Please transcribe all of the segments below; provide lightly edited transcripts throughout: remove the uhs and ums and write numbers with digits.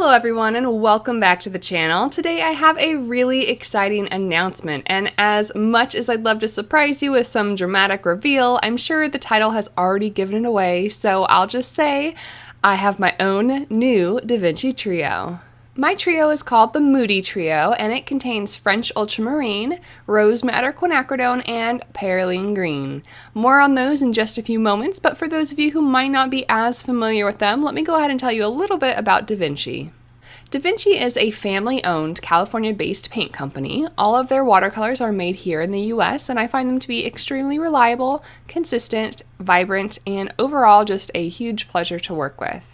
Hello everyone and welcome back to the channel. Today I have a really exciting announcement, and as much as I'd love to surprise you with some dramatic reveal, I'm sure the title has already given it away, so I'll just say I have my own new Da Vinci Trio. My trio is called the Moody Trio, and it contains French ultramarine, rose madder quinacridone, and perylene green. More on those in just a few moments, but for those of you who might not be as familiar with them, let me go ahead and tell you a little bit about Da Vinci. Da Vinci is a family-owned, California-based paint company. All of their watercolors are made here in the US, and I find them to be extremely reliable, consistent, vibrant, and overall just a huge pleasure to work with.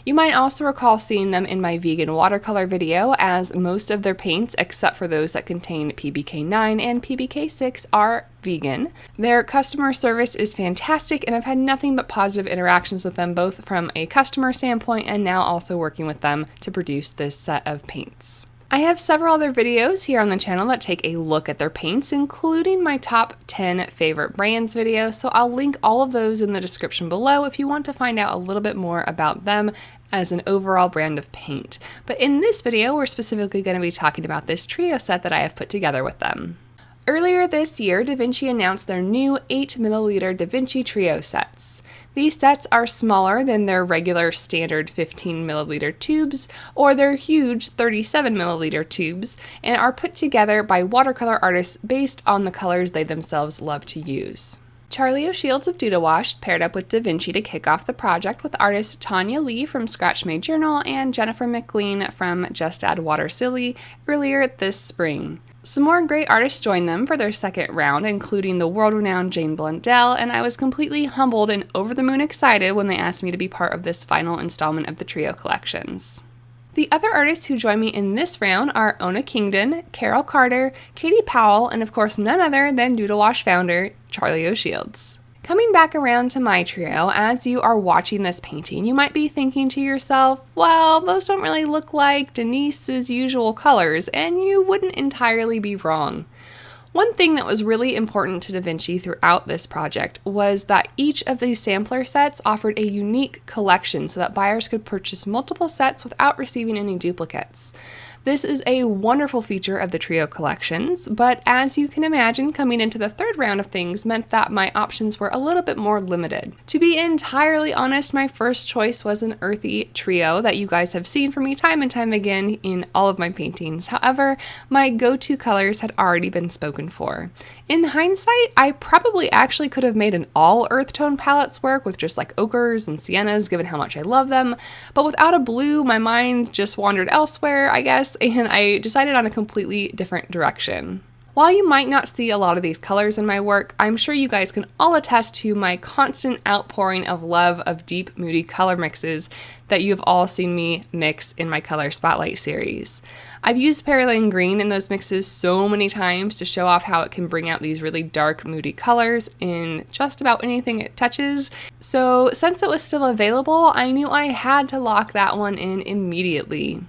You might also recall seeing them in my vegan watercolor video, as most of their paints, except for those that contain PBK9 and PBK6, are vegan. Their customer service is fantastic, and I've had nothing but positive interactions with them, both from a customer standpoint and now also working with them to produce this set of paints. I have several other videos here on the channel that take a look at their paints, including my top 10 favorite brands video, so I'll link all of those in the description below if you want to find out a little bit more about them as an overall brand of paint. But in this video, we're specifically going to be talking about this trio set that I have put together with them. Earlier this year, Da Vinci announced their new 8ml Da Vinci Trio sets. These sets are smaller than their regular standard 15ml tubes or their huge 37ml tubes, and are put together by watercolor artists based on the colors they themselves love to use. Charlie O'Shields of Doodle Wash paired up with Da Vinci to kick off the project with artists Tanya Lee from Scratch Made Journal and Jennifer McLean from Just Add Water Silly earlier this spring. Some more great artists joined them for their second round, including the world-renowned Jane Blundell, and I was completely humbled and over the moon excited when they asked me to be part of this final installment of the trio collections. The other artists who join me in this round are Ona Kingdon, Carol Carter, Katie Powell, and of course none other than Doodle Wash founder Charlie O'Shields. Coming back around to my trio, as you are watching this painting, you might be thinking to yourself, well, those don't really look like Denise's usual colors, and you wouldn't entirely be wrong. One thing that was really important to Da Vinci throughout this project was that each of these sampler sets offered a unique collection so that buyers could purchase multiple sets without receiving any duplicates. This is a wonderful feature of the trio collections, but as you can imagine, coming into the third round of things meant that my options were a little bit more limited. To be entirely honest, my first choice was an earthy trio that you guys have seen from me time and time again in all of my paintings. However, my go-to colors had already been spoken for. In hindsight, I probably actually could have made an all earth tone palettes work with just like ochres and siennas, given how much I love them, but without a blue, my mind just wandered elsewhere, I guess, and I decided on a completely different direction. While you might not see a lot of these colors in my work, I'm sure you guys can all attest to my constant outpouring of love of deep, moody color mixes that you have all seen me mix in my Color Spotlight series. I've used perylene green in those mixes so many times to show off how it can bring out these really dark, moody colors in just about anything it touches. So since it was still available, I knew I had to lock that one in immediately.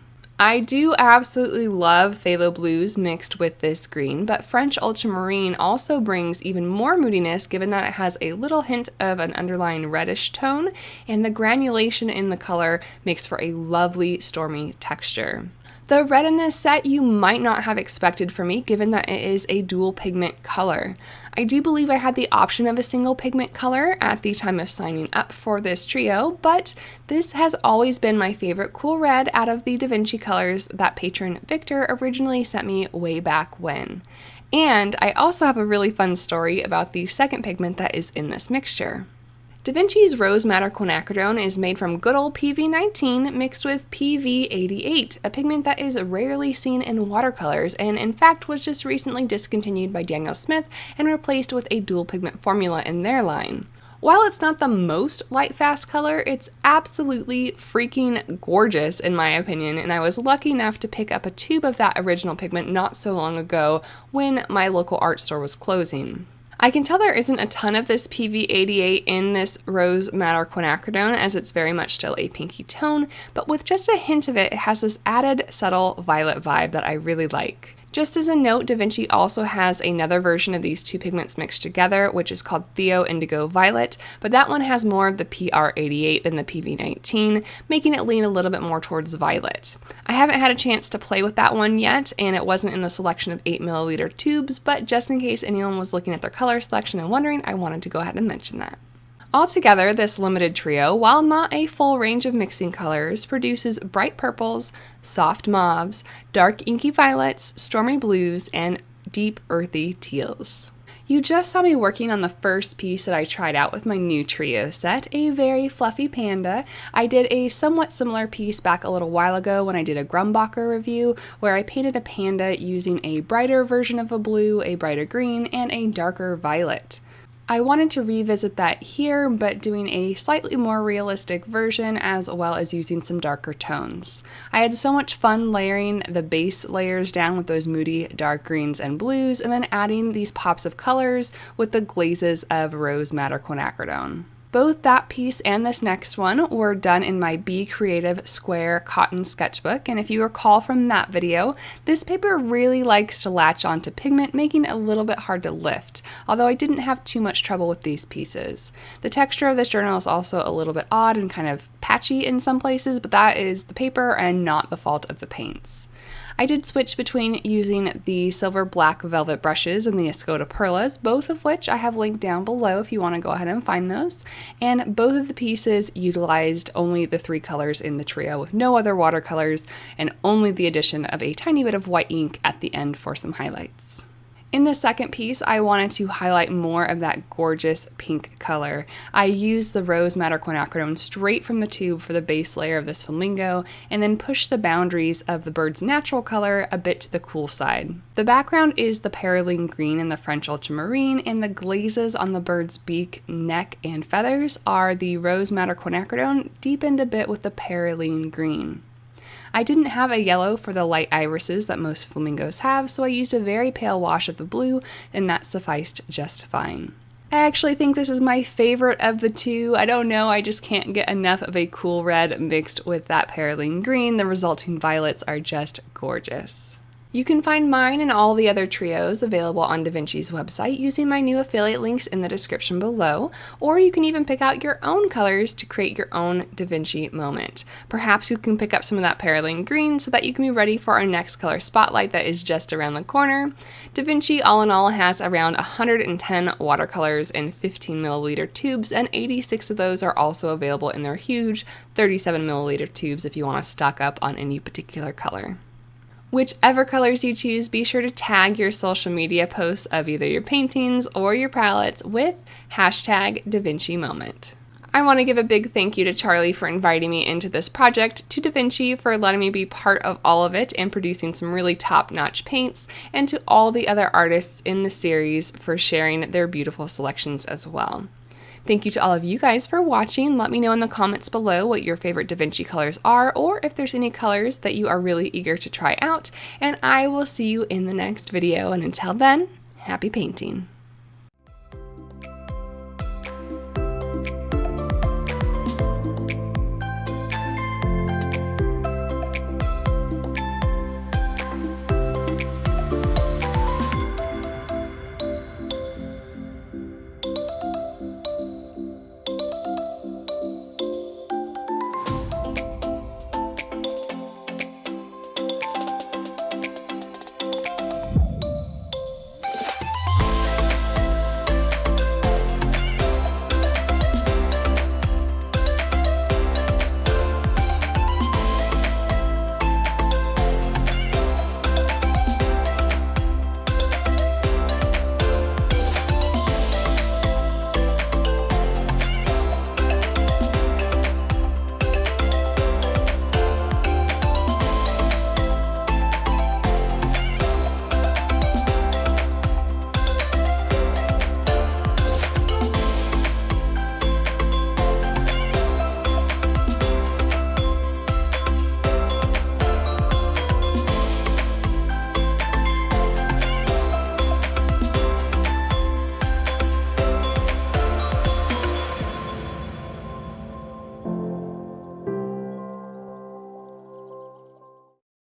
I do absolutely love phthalo blues mixed with this green, but French ultramarine also brings even more moodiness given that it has a little hint of an underlying reddish tone, and the granulation in the color makes for a lovely stormy texture. The red in this set you might not have expected from me, given that it is a dual pigment color. I do believe I had the option of a single pigment color at the time of signing up for this trio, but this has always been my favorite cool red out of the Da Vinci colors that patron Victor originally sent me way back when. And I also have a really fun story about the second pigment that is in this mixture. Da Vinci's rose madder quinacridone is made from good old PV19 mixed with PV88, a pigment that is rarely seen in watercolors and in fact was just recently discontinued by Daniel Smith and replaced with a dual pigment formula in their line. While it's not the most light fast color, it's absolutely freaking gorgeous in my opinion, and I was lucky enough to pick up a tube of that original pigment not so long ago when my local art store was closing. I can tell there isn't a ton of this PV88 in this rose madder quinacridone, as it's very much still a pinky tone, but with just a hint of it, it has this added subtle violet vibe that I really like. Just as a note, Da Vinci also has another version of these two pigments mixed together, which is called Theo Indigo Violet, but that one has more of the PR88 than the PV19, making it lean a little bit more towards violet. I haven't had a chance to play with that one yet, and it wasn't in the selection of 8ml tubes, but just in case anyone was looking at their color selection and wondering, I wanted to go ahead and mention that. Altogether, this limited trio, while not a full range of mixing colors, produces bright purples, soft mauves, dark inky violets, stormy blues, and deep earthy teals. You just saw me working on the first piece that I tried out with my new trio set, a very fluffy panda. I did a somewhat similar piece back a little while ago when I did a Grumbacher review, where I painted a panda using a brighter version of a blue, a brighter green, and a darker violet. I wanted to revisit that here, but doing a slightly more realistic version as well as using some darker tones. I had so much fun layering the base layers down with those moody dark greens and blues, and then adding these pops of colors with the glazes of rose madder quinacridone. Both that piece and this next one were done in my Be Creative Square cotton sketchbook, and if you recall from that video, this paper really likes to latch onto pigment, making it a little bit hard to lift, although I didn't have too much trouble with these pieces. The texture of this journal is also a little bit odd and kind of patchy in some places, but that is the paper and not the fault of the paints. I did switch between using the silver black velvet brushes and the Escoda Perlas, both of which I have linked down below if you want to go ahead and find those. And both of the pieces utilized only the 3 colors in the trio with no other watercolors and only the addition of a tiny bit of white ink at the end for some highlights. In the second piece, I wanted to highlight more of that gorgeous pink color. I used the rose madder quinacridone straight from the tube for the base layer of this flamingo, and then pushed the boundaries of the bird's natural color a bit to the cool side. The background is the perylene green and the French ultramarine, and the glazes on the bird's beak, neck, and feathers are the rose madder quinacridone deepened a bit with the perylene green. I didn't have a yellow for the light irises that most flamingos have, so I used a very pale wash of the blue, and that sufficed just fine. I actually think this is my favorite of the two. I don't know, I just can't get enough of a cool red mixed with that perylene green. The resulting violets are just gorgeous. You can find mine and all the other trios available on Da Vinci's website using my new affiliate links in the description below, or you can even pick out your own colors to create your own Da Vinci moment. Perhaps you can pick up some of that perylene green so that you can be ready for our next color spotlight that is just around the corner. Da Vinci all in all has around 110 watercolors in 15ml tubes, and 86 of those are also available in their huge 37ml tubes if you want to stock up on any particular color. Whichever colors you choose, be sure to tag your social media posts of either your paintings or your palettes with hashtag #DaVinciMoment. I want to give a big thank you to Charlie for inviting me into this project, to Da Vinci for letting me be part of all of it and producing some really top-notch paints, and to all the other artists in the series for sharing their beautiful selections as well. Thank you to all of you guys for watching. Let me know in the comments below what your favorite Da Vinci colors are, or if there's any colors that you are really eager to try out, and I will see you in the next video, and until then, happy painting!